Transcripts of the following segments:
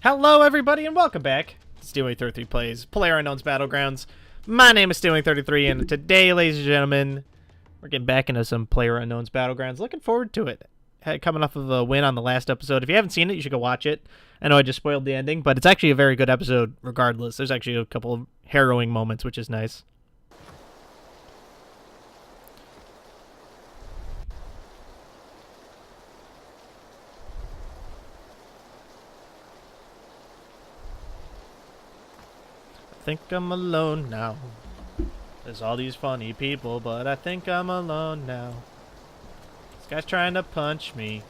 Hello, everybody, and welcome back to Stealwing33 Plays Playerunknown's Battlegrounds. My name is Stealwing33, and today, ladies and gentlemen, we're getting back into some Playerunknown's Battlegrounds. Looking forward to it. Coming off of a win on the last episode. If you haven't seen it, you should go watch it. I know I just spoiled the ending, but it's actually a very good episode regardless. There's actually a couple of harrowing moments, which is nice. I think I'm alone now. There's all these funny people, but I think I'm alone now. This guy's trying to punch me.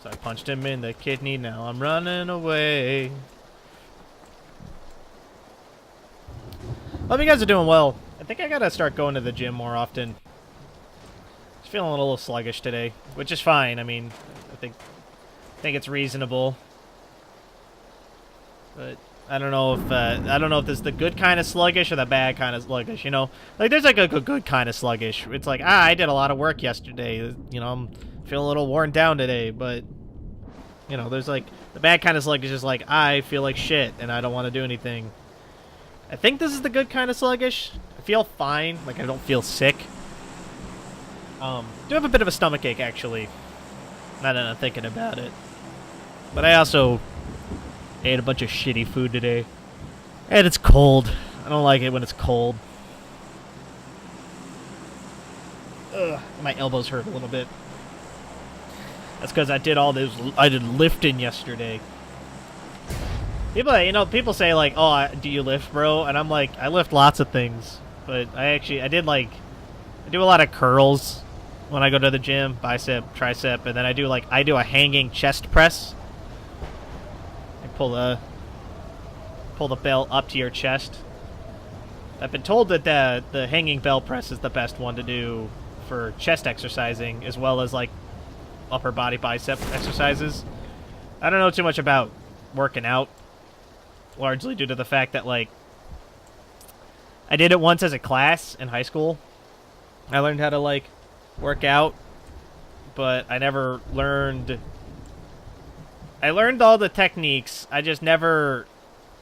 So I punched him in the kidney, now I'm running away. Hope you guys are doing well. I think I gotta start going to the gym more often. Just feeling a little sluggish today, which is fine. I mean, I think it's reasonable. But I don't know if this is the good kind of sluggish or the bad kind of sluggish, you know? Like, there's like a good kind of sluggish. It's like, I did a lot of work yesterday. You know, I'm feeling a little worn down today, but, you know, there's like, the bad kind of sluggish is like, I feel like shit and I don't want to do anything. I think this is the good kind of sluggish. I feel fine. Like, I don't feel sick. Do have a bit of a stomachache, actually. Now that I'm thinking about it. But I also ate a bunch of shitty food today. And it's cold. I don't like it when it's cold. Ugh, my elbows hurt a little bit. That's because I did lifting yesterday. People say like, oh, do you lift, bro? And I'm like, I lift lots of things. But I do a lot of curls when I go to the gym, bicep, tricep, and then I do a hanging chest press. Pull the bell up to your chest. I've been told that the hanging bell press is the best one to do for chest exercising, as well as like upper body bicep exercises. I don't know too much about working out, largely due to the fact that like I did it once as a class in high school. I learned how to like work out, but I never learned. I learned all the techniques. I just never,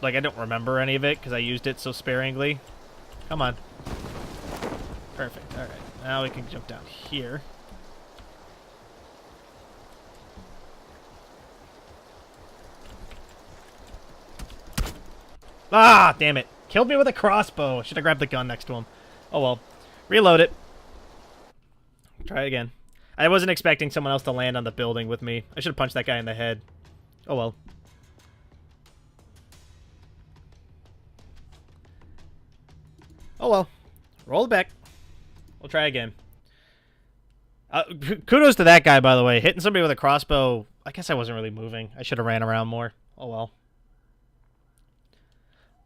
like, I don't remember any of it because I used it so sparingly. Come on. Perfect. All right. Now we can jump down here. Ah, damn it. Killed me with a crossbow. Should have grabbed the gun next to him. Oh, well. Reload it. Try it again. I wasn't expecting someone else to land on the building with me. I should have punched that guy in the head. Oh, well. Oh, well. Roll it back. We'll try again. Kudos to that guy, by the way. Hitting somebody with a crossbow. I guess I wasn't really moving. I should have ran around more. Oh, well.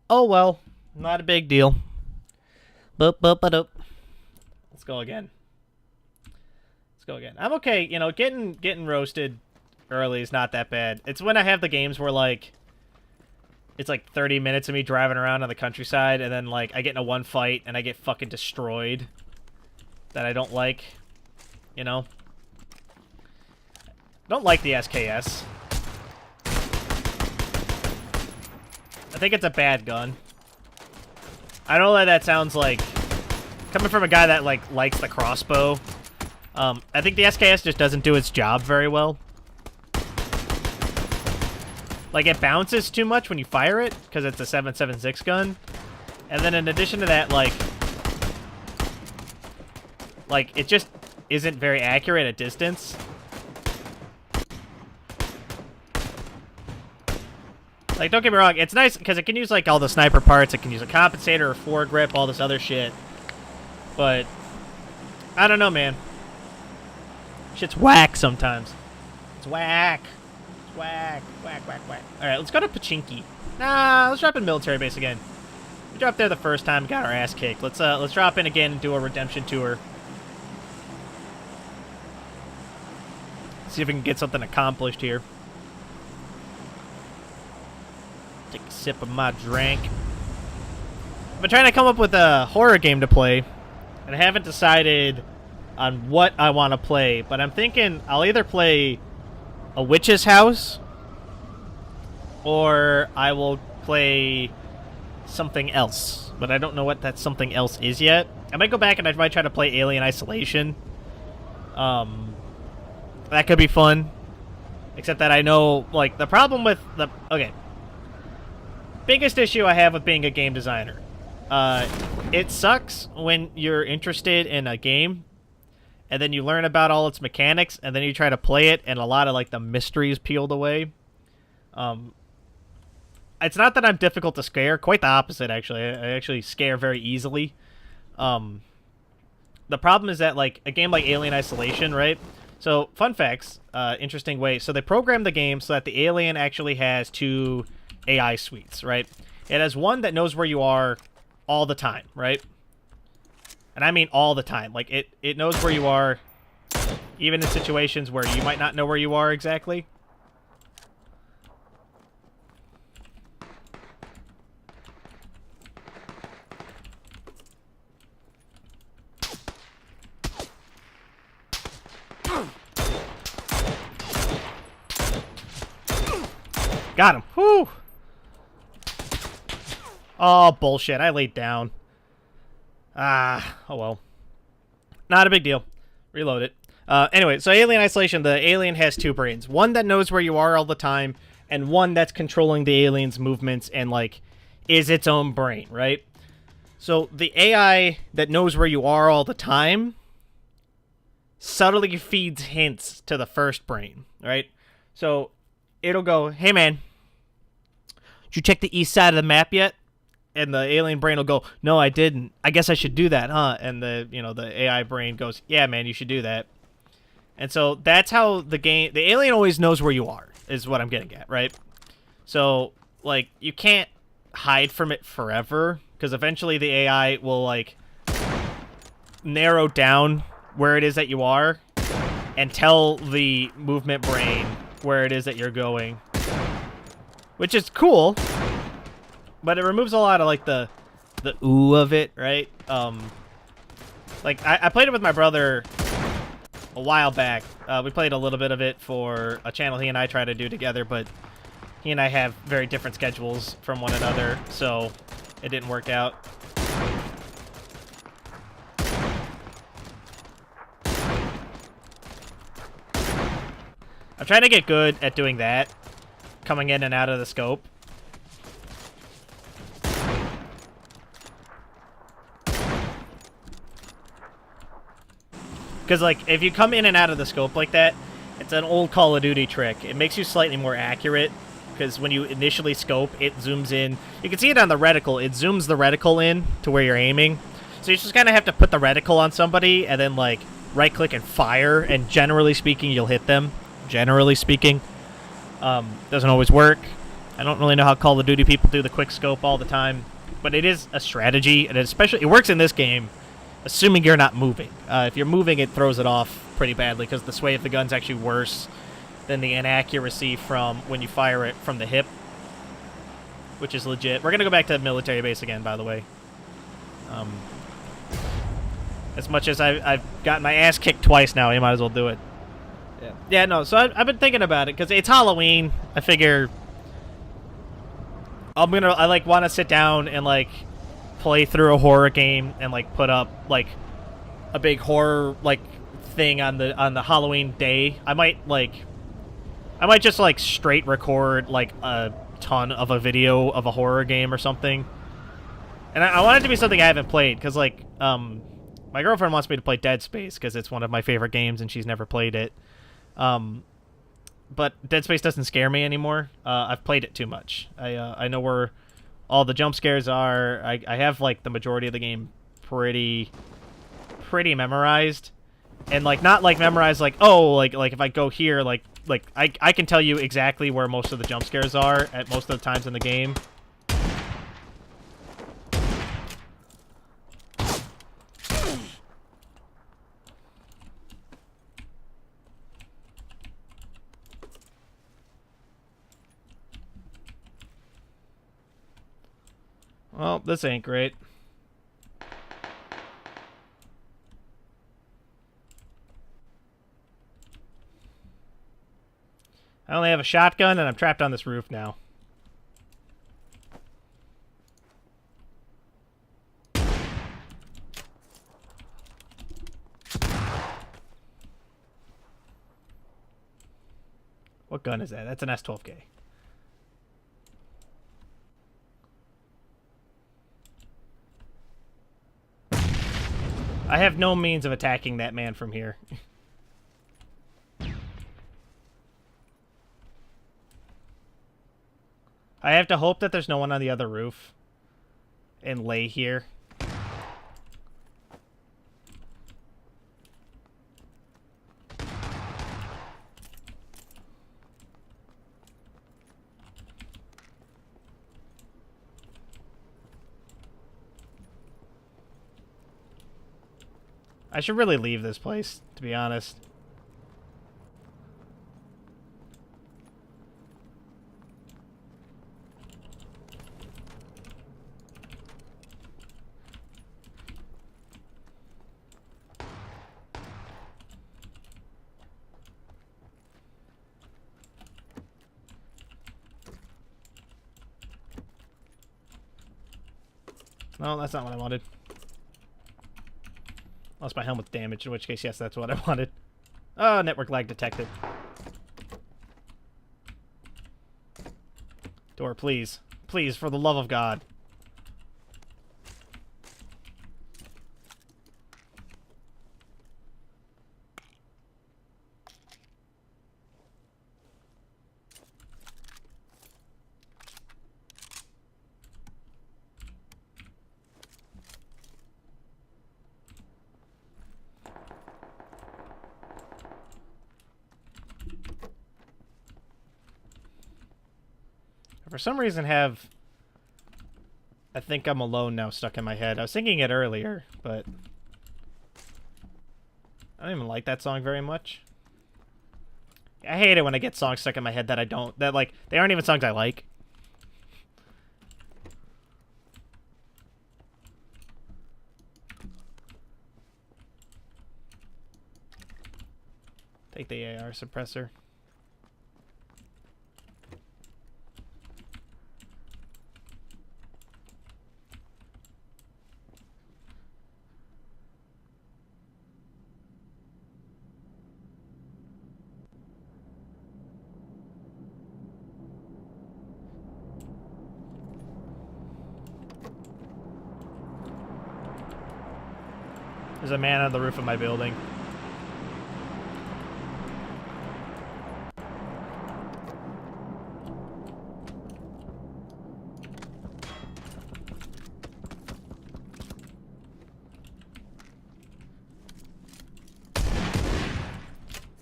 Oh, well. Not a big deal. Boop, boop, ba-doop. Let's go again. Let's go again. I'm okay. You know, getting roasted early is not that bad. It's when I have the games where, like, it's like 30 minutes of me driving around on the countryside, and then, like, I get in a one fight, and I get fucking destroyed. That I don't like. You know? Don't like the SKS. I think it's a bad gun. I know that sounds like, coming from a guy that, like, likes the crossbow, I think the SKS just doesn't do its job very well. Like, it bounces too much when you fire it, because it's a 7.76 gun. And then in addition to that, like, it just isn't very accurate at distance. Like, don't get me wrong, it's nice, because it can use, like, all the sniper parts. It can use a compensator, or foregrip, all this other shit. But, I don't know, man. Shit's whack sometimes. It's whack. Whack, whack, whack, whack. Alright, let's go to Pachinki. Nah, let's drop in military base again. We dropped there the first time, got our ass kicked. Let's drop in again and do a redemption tour. See if we can get something accomplished here. Take a sip of my drink. I've been trying to come up with a horror game to play, and I haven't decided on what I want to play, but I'm thinking I'll either play A Witch's House or I will play something else, but I don't know what that something else is yet. I might go back and I might try to play Alien Isolation. That could be fun. Except that I know, like, the problem with the... Okay. Biggest issue I have with being a game designer. It sucks when you're interested in a game, and then you learn about all its mechanics, and then you try to play it, and a lot of, like, the mystery is peeled away. It's not that I'm difficult to scare. Quite the opposite, actually. I actually scare very easily. The problem is that, like, a game like Alien Isolation, right? So, fun facts, interesting way. So they programmed the game so that the alien actually has 2 AI suites, right? It has one that knows where you are all the time, right? And I mean all the time. Like, it knows where you are, even in situations where you might not know where you are exactly. Got him. Whew. Oh, bullshit. I laid down. Oh well. Not a big deal. Reload it. Anyway, so Alien Isolation, the alien has 2 brains. One that knows where you are all the time, and one that's controlling the alien's movements and, like, is its own brain, right? So the AI that knows where you are all the time subtly feeds hints to the first brain, right? So it'll go, hey man, did you check the east side of the map yet? And the alien brain will go, no, I didn't. I guess I should do that, huh? And the AI brain goes, yeah, man, you should do that. And so that's how the alien always knows where you are, is what I'm getting at, right? So, like, you can't hide from it forever, because eventually the AI will, like, narrow down where it is that you are and tell the movement brain where it is that you're going. Which is cool, but it removes a lot of, like, the ooh of it, right? Like, I played it with my brother a while back. We played a little bit of it for a channel he and I try to do together, but he and I have very different schedules from one another, so it didn't work out. I'm trying to get good at doing that, coming in and out of the scope. Because, like, if you come in and out of the scope like that, it's an old Call of Duty trick. It makes you slightly more accurate, because when you initially scope, it zooms in. You can see it on the reticle. It zooms the reticle in to where you're aiming. So you just kind of have to put the reticle on somebody, and then, like, right-click and fire, and generally speaking, you'll hit them. Generally speaking. Doesn't always work. I don't really know how Call of Duty people do the quick scope all the time, but it is a strategy, and it works in this game, assuming you're not moving. If you're moving, it throws it off pretty badly, because the sway of the gun's actually worse than the inaccuracy from when you fire it from the hip, which is legit. We're going to go back to the military base again, by the way. As much as I've gotten my ass kicked twice now, you might as well do it. Yeah, no, so I've been thinking about it, because it's Halloween. I figure I want to sit down and, like, play through a horror game and, like, put up, like, a big horror, like, thing on the Halloween day. I might just, like, straight record, like, a ton of a video of a horror game or something. And I want it to be something I haven't played, because, like, my girlfriend wants me to play Dead Space, because it's one of my favorite games and she's never played it. But Dead Space doesn't scare me anymore. I've played it too much. I know where all the jump scares are. I have, like, the majority of the game pretty memorized. And, like, not, like, memorized, like, oh, like if I go here, like I can tell you exactly where most of the jump scares are at most of the times in the game. Well, this ain't great. I only have a shotgun, and I'm trapped on this roof now. What gun is that? That's an S12K. I have no means of attacking that man from here. I have to hope that there's no one on the other roof and lay here. I should really leave this place, to be honest. No, that's not what I wanted. Lost my helmet damage, in which case, yes, that's what I wanted. Oh, network lag detected. Door, please. Please, for the love of God. For some reason have I Think I'm Alone now stuck in my head. I was singing it earlier, but I don't even like that song very much. I hate it when I get songs stuck in my head that I don't, that like, they aren't even songs I like. Take the AR suppressor. There's a man on the roof of my building.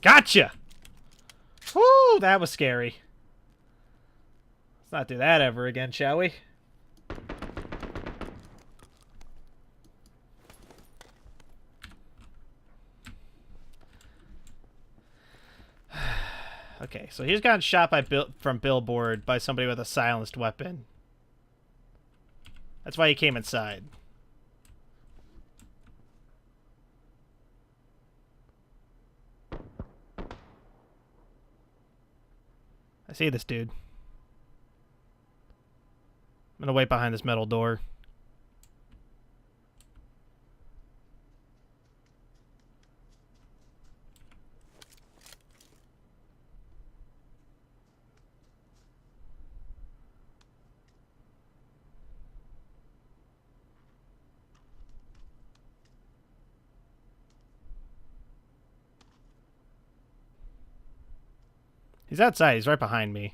Gotcha! Woo, that was scary. Let's not do that ever again, shall we? Okay, so he's gotten shot by from Billboard by somebody with a silenced weapon. That's why he came inside. I see this dude. I'm gonna wait behind this metal door. He's outside. He's right behind me.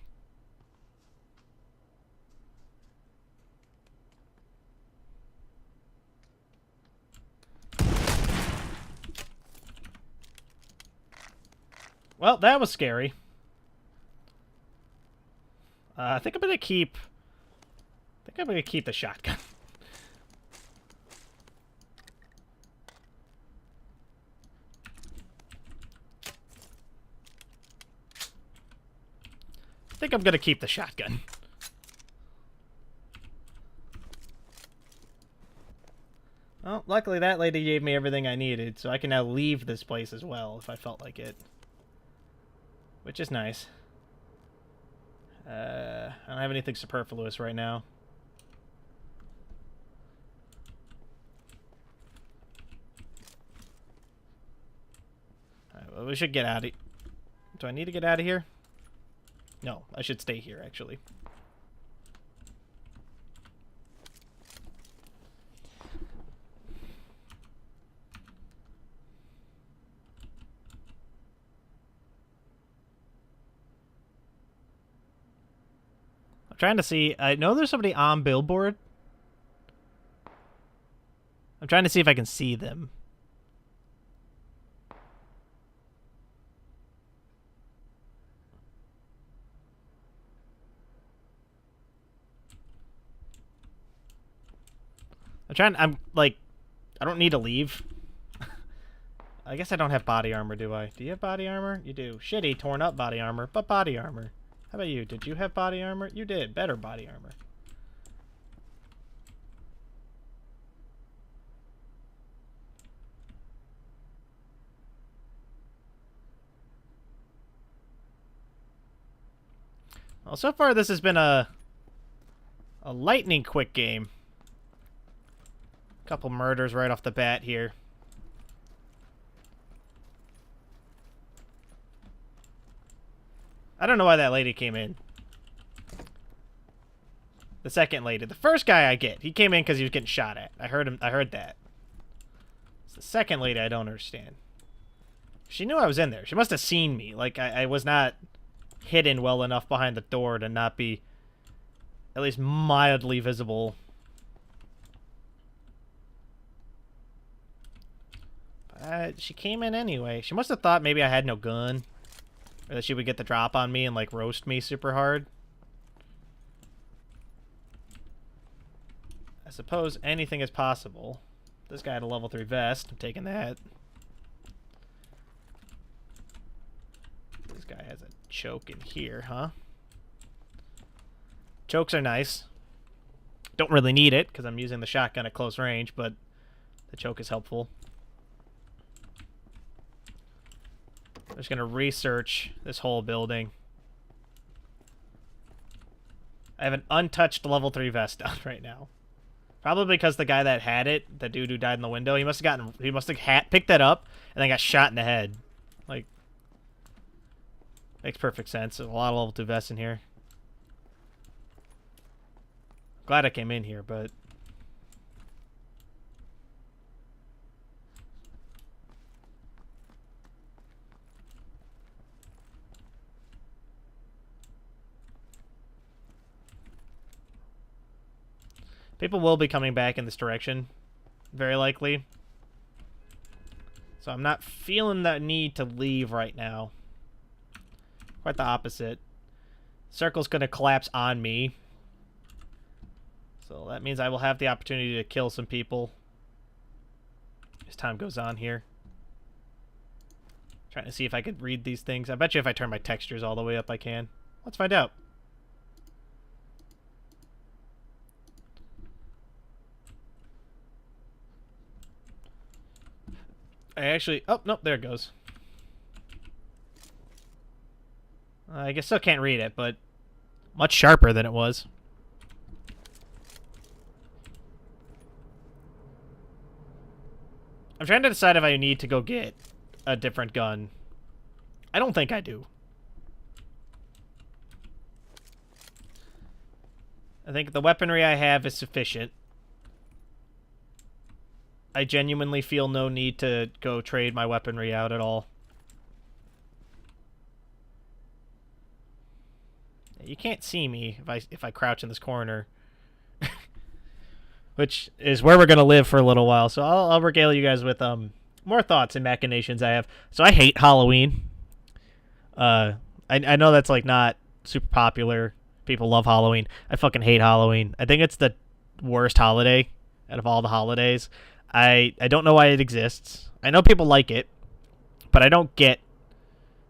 Well, that was scary. I think I'm gonna keep the shotgun. I think I'm gonna keep the shotgun. Well, luckily that lady gave me everything I needed, so I can now leave this place as well if I felt like it. Which is nice. I don't have anything superfluous right now. Alright, well, we should get out of here. Do I need to get out of here? No, I should stay here, actually. I'm trying to see. I know there's somebody on billboard. I'm trying to see if I can see them. I'm like, I don't need to leave. I guess I don't have body armor, do I? Do you have body armor? You do. Shitty, torn up body armor, but body armor. How about you? Did you have body armor? You did. Better body armor. Well, so far this has been a lightning quick game. Couple murders right off the bat here. I don't know why that lady came in. The second lady. The first guy I get. He came in because he was getting shot at. I heard him. I heard that. It's the second lady I don't understand. She knew I was in there. She must have seen me. Like, I was not hidden well enough behind the door to not be at least mildly visible. But she came in anyway. She must have thought maybe I had no gun. Or that she would get the drop on me and, like, roast me super hard. I suppose anything is possible. This guy had a level 3 vest. I'm taking that. This guy has a choke in here, huh? Chokes are nice. Don't really need it, because I'm using the shotgun at close range, but the choke is helpful. I'm just going to research this whole building. I have an untouched level 3 vest on right now. Probably because the guy that had it, the dude who died in the window, he must have picked that up and then got shot in the head. Like, makes perfect sense. There's a lot of level 2 vests in here. Glad I came in here, but people will be coming back in this direction, very likely. So I'm not feeling that need to leave right now. Quite the opposite. Circle's going to collapse on me. So that means I will have the opportunity to kill some people as time goes on here. Trying to see if I could read these things. I bet you if I turn my textures all the way up, I can. Let's find out. I actually... Oh, nope, there it goes. I guess still can't read it, but much sharper than it was. I'm trying to decide if I need to go get a different gun. I don't think I do. I think the weaponry I have is sufficient. I genuinely feel no need to go trade my weaponry out at all. You can't see me if I crouch in this corner. Which is where we're going to live for a little while. So I'll regale you guys with more thoughts and machinations I have. So I hate Halloween. I know that's like not super popular. People love Halloween. I fucking hate Halloween. I think it's the worst holiday out of all the holidays. I don't know why it exists. I know people like it, but I don't get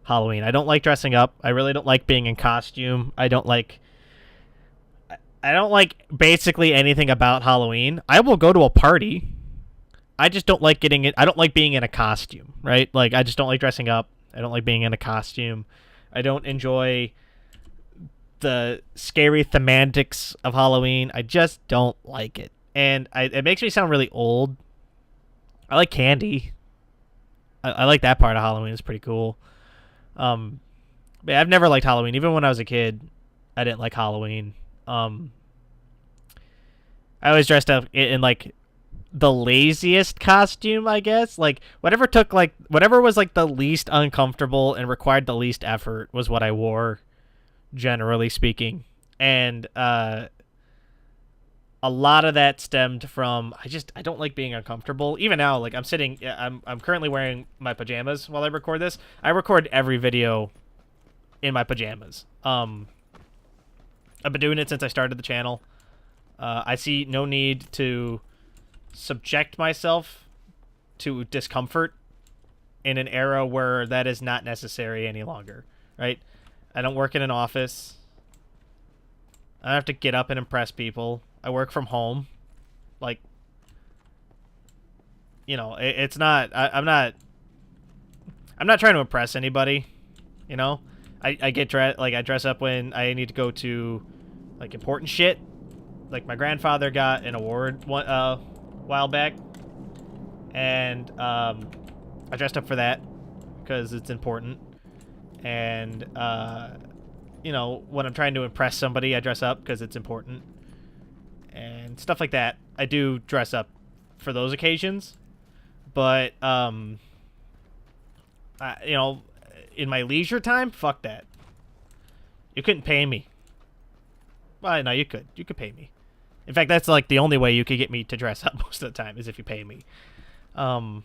Halloween. I don't like dressing up. I really don't like being in costume. I don't like basically anything about Halloween. I will go to a party. I just don't like getting it. I don't like being in a costume, right? Like, I just don't like dressing up. I don't like being in a costume. I don't enjoy the scary thematics of Halloween. I just don't like it. And it makes me sound really old. I like candy. I like that part of Halloween. It's pretty cool. But I've never liked Halloween. Even when I was a kid, I didn't like Halloween. I always dressed up in like the laziest costume, I guess. Like whatever was like the least uncomfortable and required the least effort was what I wore, generally speaking. And a lot of that stemmed from I don't like being uncomfortable. Even now, like I'm currently wearing my pajamas while I record this. I record every video in my pajamas. I've been doing it since I started the channel. I see no need to subject myself to discomfort in an era where that is not necessary any longer, right? I don't work in an office. I don't have to get up and impress people. I work from home. Like, you know, it's not... I'm not trying to impress anybody, you know? I get dressed... Like, I dress up when I need to go to, like, important shit. Like, my grandfather got an award one while back. And, I dressed up for that. Because it's important. And, you know, when I'm trying to impress somebody, I dress up because it's important. And stuff like that. I do dress up for those occasions. But, you know, in my leisure time, fuck that. You couldn't pay me. Well, no, you could. You could pay me. In fact, that's like the only way you could get me to dress up most of the time is if you pay me. You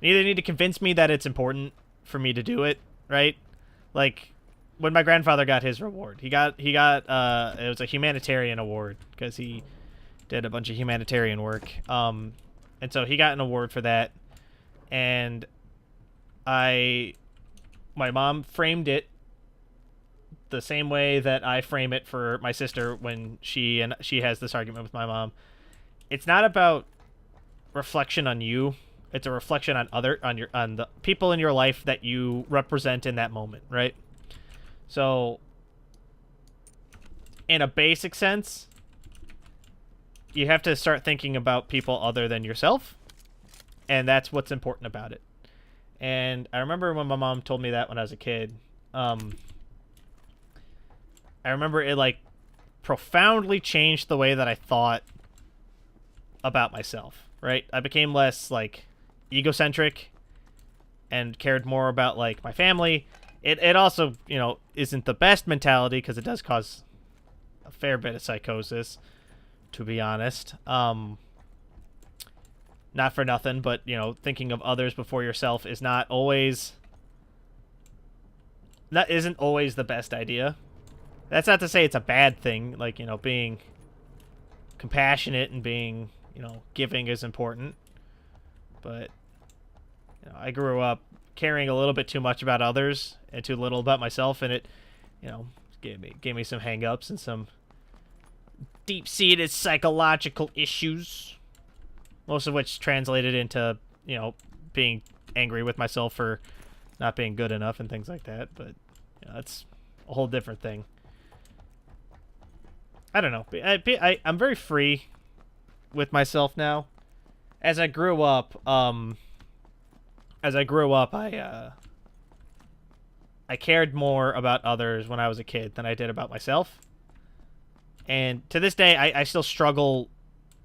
either need to convince me that it's important for me to do it, right? Like, when my grandfather got his reward, he got it was a humanitarian award because he did a bunch of humanitarian work. And so he got an award for that. And my mom framed it the same way that I frame it for my sister when she has this argument with my mom. It's not about reflection on you. It's a reflection on on the people in your life that you represent in that moment, right? So, in a basic sense, you have to start thinking about people other than yourself, and that's what's important about it. And I remember when my mom told me that when I was a kid. I remember it, like, profoundly changed the way that I thought about myself, right? I became less, like, egocentric and cared more about, like, my family. It also, you know, isn't the best mentality because it does cause a fair bit of psychosis, to be honest. Not for nothing, but, you know, thinking of others before yourself is isn't always the best idea. That's not to say it's a bad thing. Like, you know, being compassionate and being, you know, giving is important. But, you know, I grew up caring a little bit too much about others and too little about myself, and it, you know, gave me some hang-ups and some deep-seated psychological issues, most of which translated into, you know, being angry with myself for not being good enough and things like that. But, you know, that's a whole different thing. I don't know. I'm very free with myself now. As I grew up, I cared more about others when I was a kid than I did about myself. And to this day, I still struggle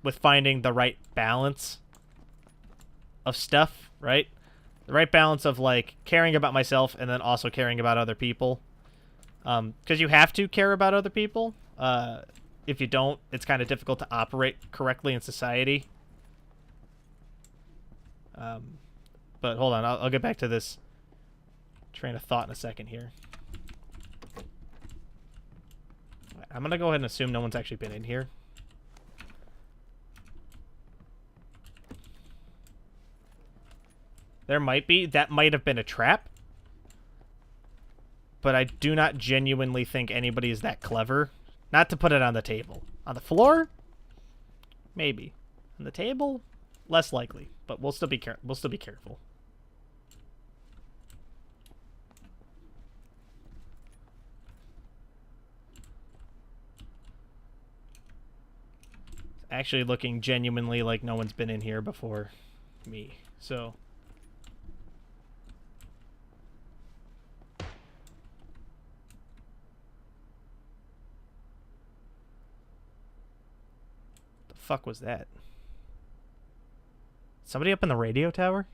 with finding the right balance of stuff, right? The right balance of, like, caring about myself and then also caring about other people. Because you have to care about other people. If you don't, it's kind of difficult to operate correctly in society. But hold on, I'll get back to this train of thought in a second here. I'm going to go ahead and assume no one's actually been in here. There might be. That might have been a trap. But I do not genuinely think anybody is that clever. Not to put it on the table. On the floor? Maybe. On the table? Less likely. But we'll still be careful. It's actually looking genuinely like no one's been in here before me. So fuck was that? Somebody up in the radio tower?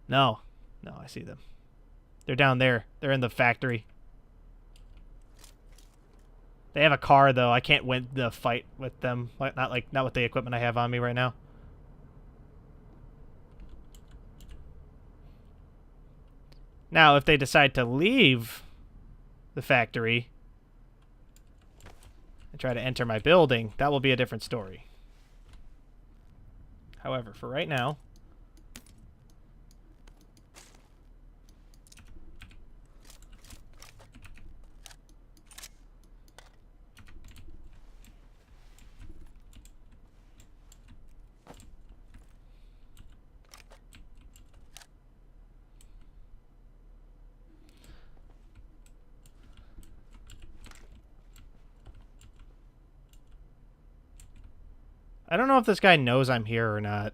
No. No, I see them. They're down there. They're in the factory. They have a car, though. I can't win the fight with them. Not with the equipment I have on me right now. Now, if they decide to leave the factory and try to enter my building, that will be a different story. However, for right now... I don't know if this guy knows I'm here or not.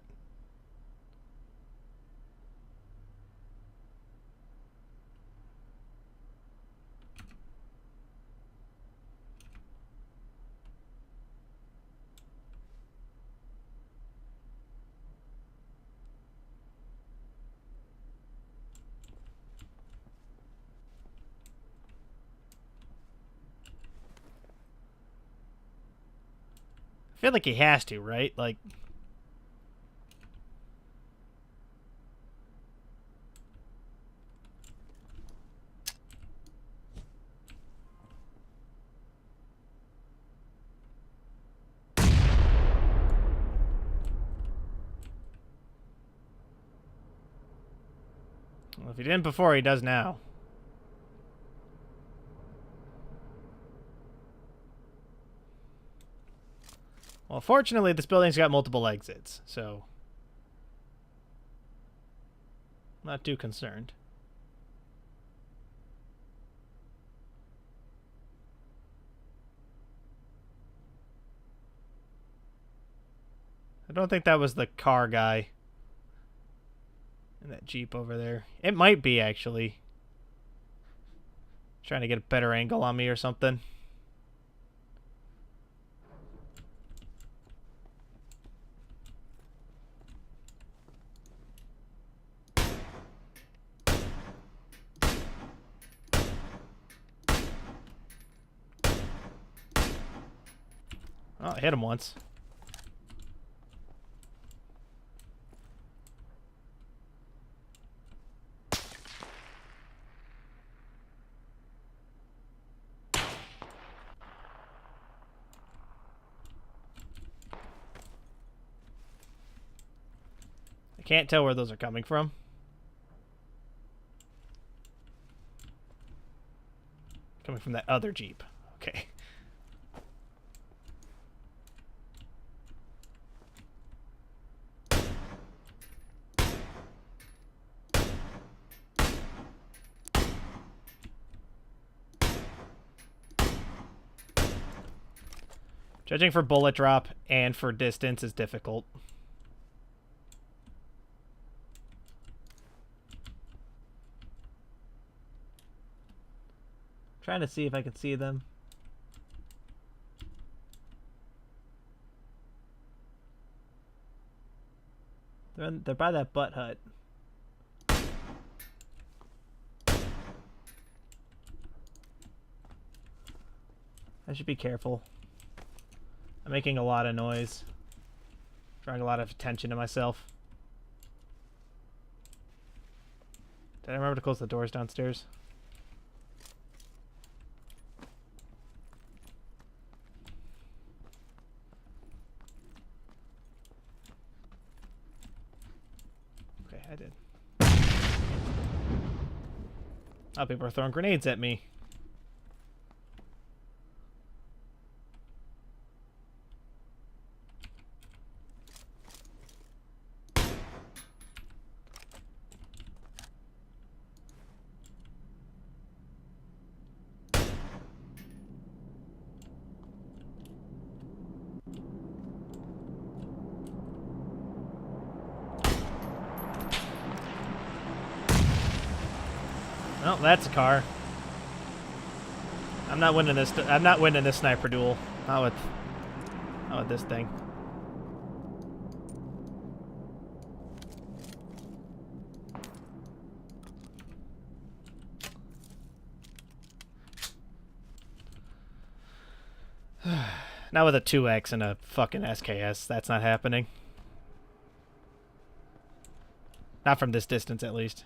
I feel like he has to, right? Like... Well, if he didn't before, he does now. Well, fortunately, this building's got multiple exits, so... not too concerned. I don't think that was the car guy in that Jeep over there. It might be, actually. Trying to get a better angle on me or something. Oh, I hit him once. I can't tell where those are coming from. Coming from that other Jeep. Okay. Judging for bullet drop and for distance is difficult. Trying to see if I can see them. They're by that butt hut. I should be careful. I'm making a lot of noise. Drawing a lot of attention to myself. Did I remember to close the doors downstairs? Okay, I did. Oh, people are throwing grenades at me. Well, that's a car. I'm not winning this. I'm not winning this sniper duel. Not with Not with this thing. Not with a 2X and a fucking SKS. That's not happening. Not from this distance, at least.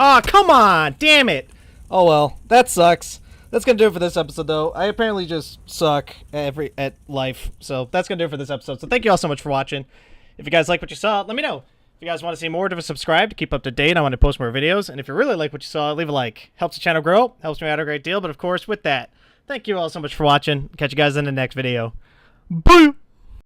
Aw, oh, come on! Damn it! Oh well, that sucks. That's gonna do it for this episode, though. I apparently just suck at life, so that's gonna do it for this episode. So thank you all so much for watching. If you guys like what you saw, let me know. If you guys want to see more, subscribe to keep up to date. I want to post more videos, and if you really like what you saw, leave a like. Helps the channel grow, helps me out a great deal. But of course, with that, thank you all so much for watching. Catch you guys in the next video. Bye!